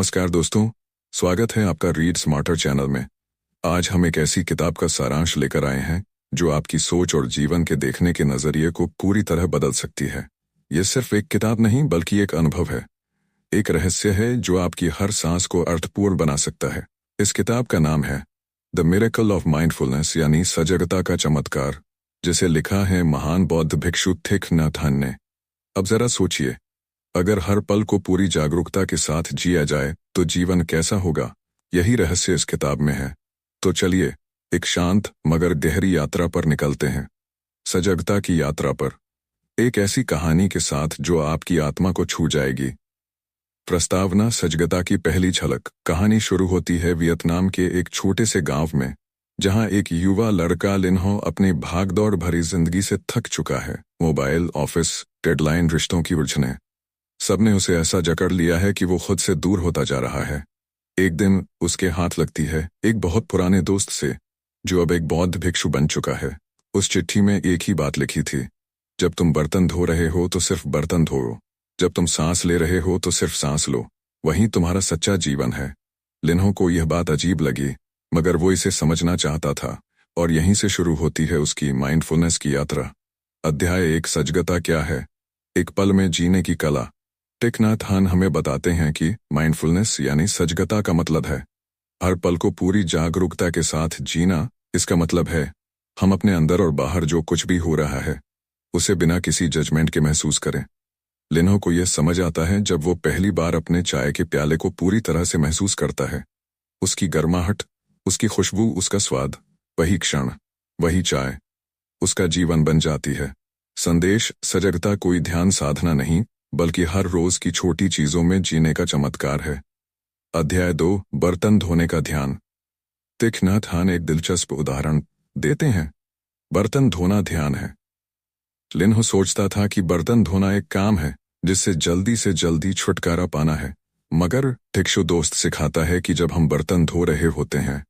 नमस्कार दोस्तों, स्वागत है आपका रीड स्मार्टर चैनल में। आज हम एक ऐसी किताब का सारांश लेकर आए हैं जो आपकी सोच और जीवन के देखने के नज़रिए को पूरी तरह बदल सकती है। यह सिर्फ एक किताब नहीं बल्कि एक अनुभव है, एक रहस्य है जो आपकी हर सांस को अर्थपूर्ण बना सकता है। इस किताब का नाम है द मिरेकल ऑफ माइंडफुलनेस यानी सजगता का चमत्कार, जिसे लिखा है महान बौद्ध भिक्षु थिक नथ हन ने। अब जरा सोचिए, अगर हर पल को पूरी जागरूकता के साथ जिया जाए तो जीवन कैसा होगा। यही रहस्य इस किताब में है। तो चलिए एक शांत मगर गहरी यात्रा पर निकलते हैं, सजगता की यात्रा पर, एक ऐसी कहानी के साथ जो आपकी आत्मा को छू जाएगी। प्रस्तावना: सजगता की पहली झलक। कहानी शुरू होती है वियतनाम के एक छोटे से गांव में, जहां एक युवा लड़का लिन्हो अपनी भागदौड़ भरी जिंदगी से थक चुका है। मोबाइल, ऑफिस, डेडलाइन, रिश्तों की उलझनें, सबने उसे ऐसा जकड़ लिया है कि वो खुद से दूर होता जा रहा है। एक दिन उसके हाथ लगती है एक बहुत पुराने दोस्त से, जो अब एक बौद्ध भिक्षु बन चुका है। उस चिट्ठी में एक ही बात लिखी थी: जब तुम बर्तन धो रहे हो तो सिर्फ बर्तन धो, जब तुम सांस ले रहे हो तो सिर्फ सांस लो, वही तुम्हारा सच्चा जीवन है। लिन्हो को यह बात अजीब लगी, मगर वो इसे समझना चाहता था, और यहीं से शुरू होती है उसकी माइंडफुलनेस की यात्रा। अध्याय 1: सजगता क्या है? एक पल में जीने की कला। थिक नथ हन हमें बताते हैं कि माइंडफुलनेस यानी सजगता का मतलब है हर पल को पूरी जागरूकता के साथ जीना। इसका मतलब है हम अपने अंदर और बाहर जो कुछ भी हो रहा है उसे बिना किसी जजमेंट के महसूस करें। लिन्हो को यह समझ आता है जब वो पहली बार अपने चाय के प्याले को पूरी तरह से महसूस करता है। उसकी गर्माहट, उसकी खुशबू, उसका स्वाद, वही क्षण, वही चाय उसका जीवन बन जाती है। संदेश: सजगता कोई ध्यान साधना नहीं बल्कि हर रोज की छोटी चीजों में जीने का चमत्कार है। अध्याय 2: बर्तन धोने का ध्यान। थिक नथ हन एक दिलचस्प उदाहरण देते हैं। बर्तन धोना ध्यान है। लिन्हो सोचता था कि बर्तन धोना एक काम है जिससे जल्दी से जल्दी छुटकारा पाना है, मगर भिक्षु दोस्त सिखाता है कि जब हम बर्तन धो रहे होते हैं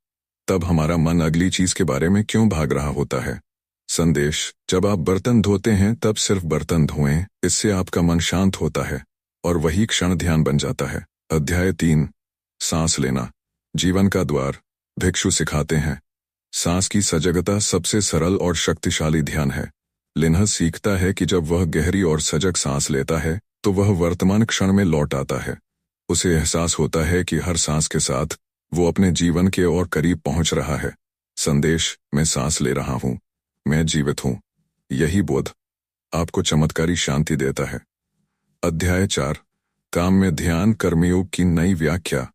तब हमारा मन अगली चीज के बारे में क्यों भाग रहा होता है। संदेश: जब आप बर्तन धोते हैं तब सिर्फ बर्तन धोएं, इससे आपका मन शांत होता है और वही क्षण ध्यान बन जाता है। अध्याय 3: सांस लेना, जीवन का द्वार। भिक्षु सिखाते हैं सांस की सजगता सबसे सरल और शक्तिशाली ध्यान है। लिन्हो सीखता है कि जब वह गहरी और सजग सांस लेता है तो वह वर्तमान क्षण में लौट आता है। उसे एहसास होता है कि हर सांस के साथ वो अपने जीवन के और करीब पहुंच रहा है। संदेश: मैं सांस ले रहा हूं, मैं जीवित हूं। यही बोध आपको चमत्कारी शांति देता है। अध्याय 4: काम में ध्यान, कर्मयोग की नई व्याख्या।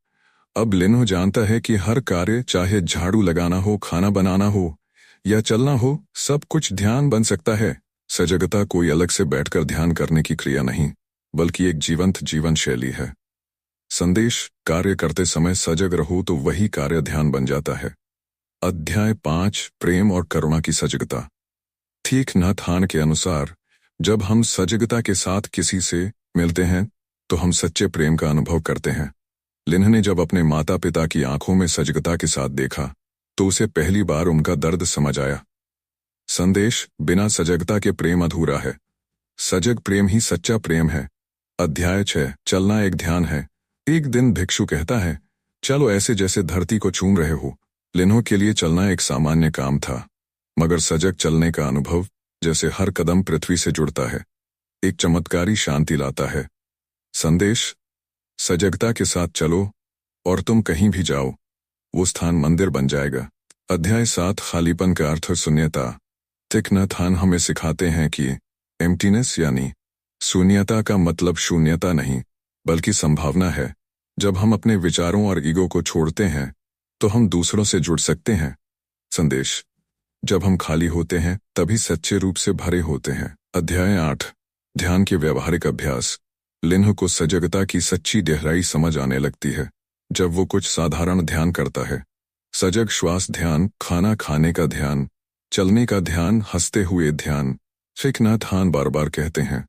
अब लिन्हो जानता है कि हर कार्य, चाहे झाड़ू लगाना हो, खाना बनाना हो या चलना हो, सब कुछ ध्यान बन सकता है। सजगता कोई अलग से बैठकर ध्यान करने की क्रिया नहीं बल्कि एक जीवंत जीवन शैली है। संदेश: कार्य करते समय सजग रहो तो वही कार्य ध्यान बन जाता है। अध्याय 5: प्रेम और करुणा की सजगता। थिक नथ हन के अनुसार जब हम सजगता के साथ किसी से मिलते हैं तो हम सच्चे प्रेम का अनुभव करते हैं। लिन्हो ने जब अपने माता पिता की आंखों में सजगता के साथ देखा तो उसे पहली बार उनका दर्द समझ आया। संदेश: बिना सजगता के प्रेम अधूरा है, सजग प्रेम ही सच्चा प्रेम है। अध्याय 6: चलना एक ध्यान है। एक दिन भिक्षु कहता है, चलो ऐसे जैसे धरती को चूम रहे हो। लिन्हो के लिए चलना एक सामान्य काम था, मगर सजग चलने का अनुभव जैसे हर कदम पृथ्वी से जुड़ता है, एक चमत्कारी शांति लाता है। संदेश: सजगता के साथ चलो और तुम कहीं भी जाओ, वो स्थान मंदिर बन जाएगा। अध्याय 7: खालीपन का अर्थ, शून्यता। थिक नथ हन हमें सिखाते हैं कि एम्प्टीनेस यानी शून्यता का मतलब शून्यता नहीं बल्कि संभावना है। जब हम अपने विचारों और ईगो को छोड़ते हैं तो हम दूसरों से जुड़ सकते हैं। संदेश: जब हम खाली होते हैं तभी सच्चे रूप से भरे होते हैं। अध्याय 8: ध्यान के व्यवहारिक अभ्यास। लिन्हो को सजगता की सच्ची गहराई समझ आने लगती है जब वो कुछ साधारण ध्यान करता है। सजग श्वास ध्यान, खाना खाने का ध्यान, चलने का ध्यान, हंसते हुए ध्यान। थिक नथ हन बार बार कहते हैं,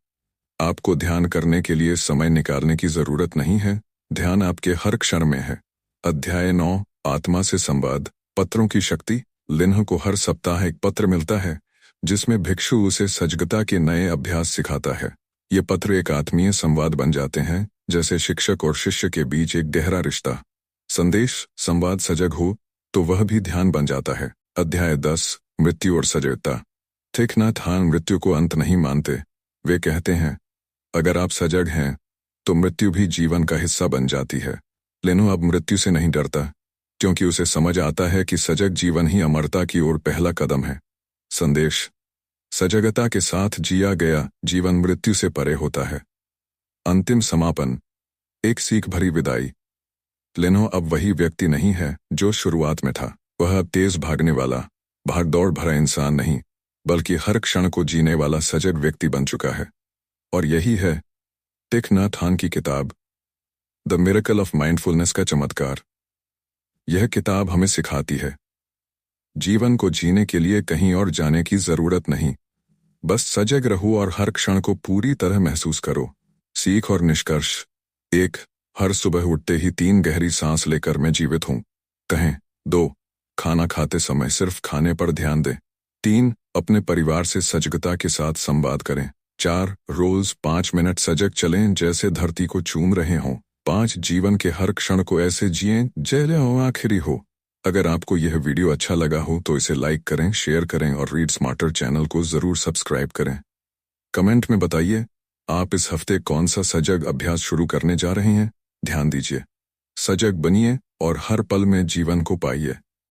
आपको ध्यान करने के लिए समय निकालने की जरूरत नहीं है, ध्यान आपके हर क्षण में है। अध्याय 9: आत्मा से संवाद, पत्रों की शक्ति। लिन्हो को हर सप्ताह एक पत्र मिलता है जिसमें भिक्षु उसे सजगता के नए अभ्यास सिखाता है। ये पत्र एक आत्मीय संवाद बन जाते हैं, जैसे शिक्षक और शिष्य के बीच एक गहरा रिश्ता। संदेश संवाद सजग हो तो वह भी ध्यान बन जाता है। अध्याय 10, मृत्यु और सजगता। थिक नाथ हान मृत्यु को अंत नहीं मानते। वे कहते हैं, अगर आप सजग हैं तो मृत्यु भी जीवन का हिस्सा बन जाती है। लेनो अब मृत्यु से नहीं डरता, क्योंकि उसे समझ आता है कि सजग जीवन ही अमरता की ओर पहला कदम है। संदेश सजगता के साथ जिया गया जीवन मृत्यु से परे होता है। अंतिम समापन, एक सीख भरी विदाई। लेनो अब वही व्यक्ति नहीं है जो शुरुआत में था। वह अब तेज भागने वाला, भागदौड़ भरा इंसान नहीं, बल्कि हर क्षण को जीने वाला सजग व्यक्ति बन चुका है। और यही है थिक नाथ हान की किताब द मिरेकल ऑफ माइंडफुलनेस का चमत्कार। यह किताब हमें सिखाती है, जीवन को जीने के लिए कहीं और जाने की जरूरत नहीं, बस सजग रहो और हर क्षण को पूरी तरह महसूस करो। सीख और निष्कर्ष। 1. हर सुबह उठते ही 3 गहरी सांस लेकर मैं जीवित हूं कहें। 2. खाना खाते समय सिर्फ खाने पर ध्यान दें। 3. अपने परिवार से सजगता के साथ संवाद करें। 4. रोज 5 मिनट सजग चलें जैसे धरती को चूम रहे हों। 5. जीवन के हर क्षण को ऐसे जिएं जैसे वो आखिरी हो। अगर आपको यह वीडियो अच्छा लगा हो तो इसे लाइक करें, शेयर करें और रीड स्मार्टर चैनल को जरूर सब्सक्राइब करें। कमेंट में बताइए आप इस हफ्ते कौन सा सजग अभ्यास शुरू करने जा रहे हैं। ध्यान दीजिए, सजग बनिए और हर पल में जीवन को पाइए।